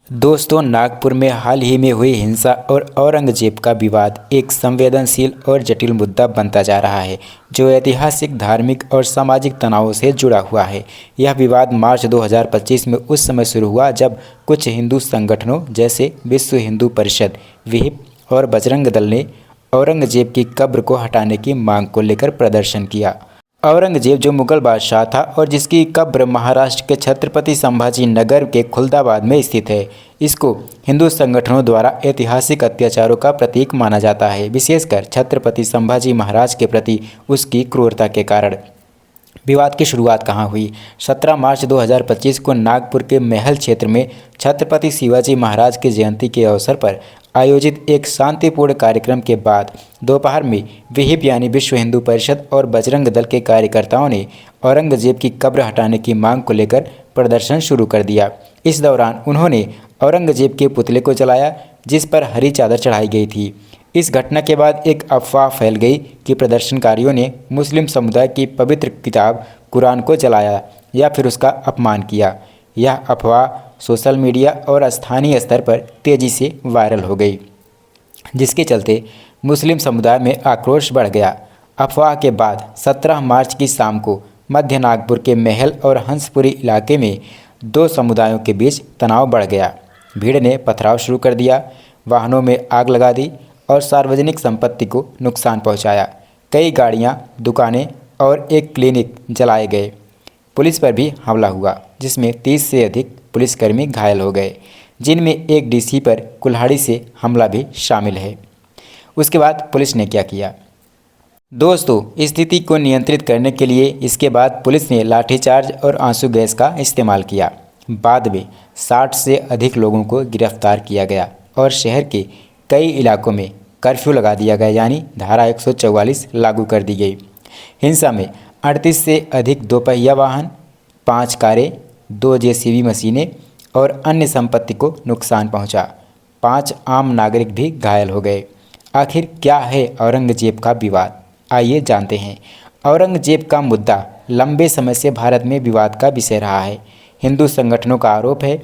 दोस्तों, नागपुर में हाल ही में हुई हिंसा और औरंगजेब का विवाद एक संवेदनशील और जटिल मुद्दा बनता जा रहा है, जो ऐतिहासिक, धार्मिक और सामाजिक तनावों से जुड़ा हुआ है। यह विवाद मार्च 2025 में उस समय शुरू हुआ जब कुछ हिंदू संगठनों जैसे विश्व हिंदू परिषद, विहिप और बजरंग दल ने औरंगजेब की कब्र को हटाने की मांग को लेकर प्रदर्शन किया। औरंगजेब, जो मुगल बादशाह था और जिसकी कब्र महाराष्ट्र के छत्रपति संभाजी नगर के खुलदाबाद में स्थित है, इसको हिंदू संगठनों द्वारा ऐतिहासिक अत्याचारों का प्रतीक माना जाता है, विशेषकर छत्रपति संभाजी महाराज के प्रति उसकी क्रूरता के कारण। विवाद की शुरुआत कहाँ हुई? 17 मार्च 2025 को नागपुर के महल क्षेत्र में छत्रपति शिवाजी महाराज की जयंती के अवसर पर आयोजित एक शांतिपूर्ण कार्यक्रम के बाद दोपहर में विहिप यानी विश्व हिंदू परिषद और बजरंग दल के कार्यकर्ताओं ने औरंगजेब की कब्र हटाने की मांग को लेकर प्रदर्शन शुरू कर दिया। इस दौरान उन्होंने औरंगजेब के पुतले को जलाया, जिस पर हरी चादर चढ़ाई गई थी। इस घटना के बाद एक अफवाह फैल गई कि प्रदर्शनकारियों ने मुस्लिम समुदाय की पवित्र किताब कुरान को जलाया या फिर उसका अपमान किया। यह अफवाह सोशल मीडिया और स्थानीय स्तर पर तेज़ी से वायरल हो गई, जिसके चलते मुस्लिम समुदाय में आक्रोश बढ़ गया। अफवाह के बाद 17 मार्च की शाम को मध्य नागपुर के महल और हंसपुरी इलाके में दो समुदायों के बीच तनाव बढ़ गया। भीड़ ने पथराव शुरू कर दिया, वाहनों में आग लगा दी और सार्वजनिक संपत्ति को नुकसान पहुंचाया। कई गाड़ियां, दुकानें और एक क्लिनिक जलाए गए। पुलिस पर भी हमला हुआ, जिसमें 30 से अधिक पुलिसकर्मी घायल हो गए, जिनमें एक डीसी पर कुल्हाड़ी से हमला भी शामिल है। उसके बाद पुलिस ने क्या किया? दोस्तों, स्थिति को नियंत्रित करने के लिए इसके बाद पुलिस ने लाठीचार्ज और आंसू गैस का इस्तेमाल किया। बाद में 60 से अधिक लोगों को गिरफ्तार किया गया और शहर के कई इलाकों में कर्फ्यू लगा दिया गया, यानी धारा 144 लागू कर दी गई। हिंसा में 38 से अधिक दोपहिया वाहन, 5 कारें, 2 जेसीबी मशीनें और अन्य संपत्ति को नुकसान पहुंचा। 5 आम नागरिक भी घायल हो गए। आखिर क्या है औरंगजेब का विवाद? आइए जानते हैं। औरंगजेब का मुद्दा लंबे समय से भारत में विवाद का विषय रहा है। हिंदू संगठनों का आरोप है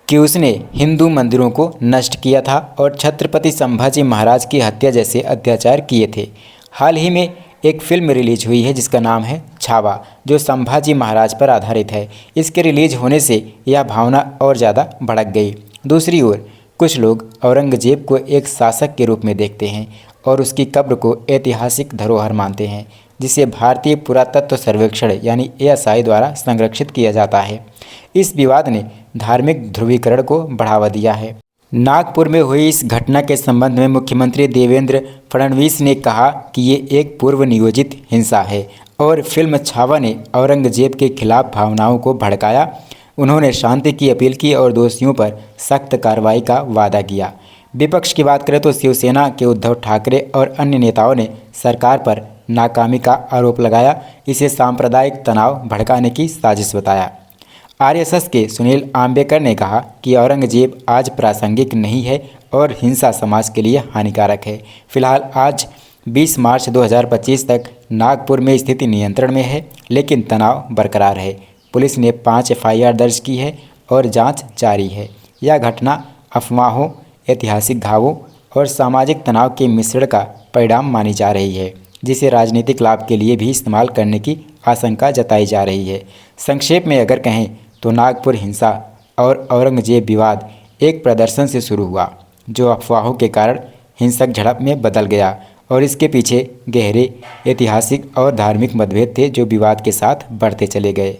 कि उसने हिंदू मंदिरों को नष्ट किया था और छत्रपति संभाजी महाराज की हत्या जैसे अत्याचार किए थे। हाल ही में एक फिल्म रिलीज हुई है जिसका नाम है छावा, जो संभाजी महाराज पर आधारित है। इसके रिलीज होने से यह भावना और ज़्यादा भड़क गई। दूसरी ओर कुछ लोग औरंगजेब को एक शासक के रूप में देखते हैं और उसकी कब्र को ऐतिहासिक धरोहर मानते हैं, जिसे भारतीय पुरातत्व सर्वेक्षण यानी ASI द्वारा संरक्षित किया जाता है। इस विवाद ने धार्मिक ध्रुवीकरण को बढ़ावा दिया है। नागपुर में हुई इस घटना के संबंध में मुख्यमंत्री देवेंद्र फडणवीस ने कहा कि ये एक पूर्व नियोजित हिंसा है और फिल्म छावा ने औरंगजेब के खिलाफ भावनाओं को भड़काया। उन्होंने शांति की अपील की और दोषियों पर सख्त कार्रवाई का वादा किया। विपक्ष की बात करें तो शिवसेना के उद्धव ठाकरे और अन्य नेताओं ने सरकार पर नाकामी का आरोप लगाया, इसे सांप्रदायिक तनाव भड़काने की साजिश बताया। RSS के सुनील आम्बेकर ने कहा कि औरंगजेब आज प्रासंगिक नहीं है और हिंसा समाज के लिए हानिकारक है। फिलहाल आज 20 मार्च 2025 तक नागपुर में स्थिति नियंत्रण में है, लेकिन तनाव बरकरार है। पुलिस ने 5 FIR दर्ज की है और जांच जारी है। यह घटना अफवाहों, ऐतिहासिक घावों और सामाजिक तनाव के मिश्रण का परिणाम मानी जा रही है, जिसे राजनीतिक लाभ के लिए भी इस्तेमाल करने की आशंका जताई जा रही है। संक्षेप में अगर कहें तो नागपुर हिंसा और औरंगजेब विवाद एक प्रदर्शन से शुरू हुआ, जो अफवाहों के कारण हिंसक झड़प में बदल गया और इसके पीछे गहरे ऐतिहासिक और धार्मिक मतभेद थे, जो विवाद के साथ बढ़ते चले गए।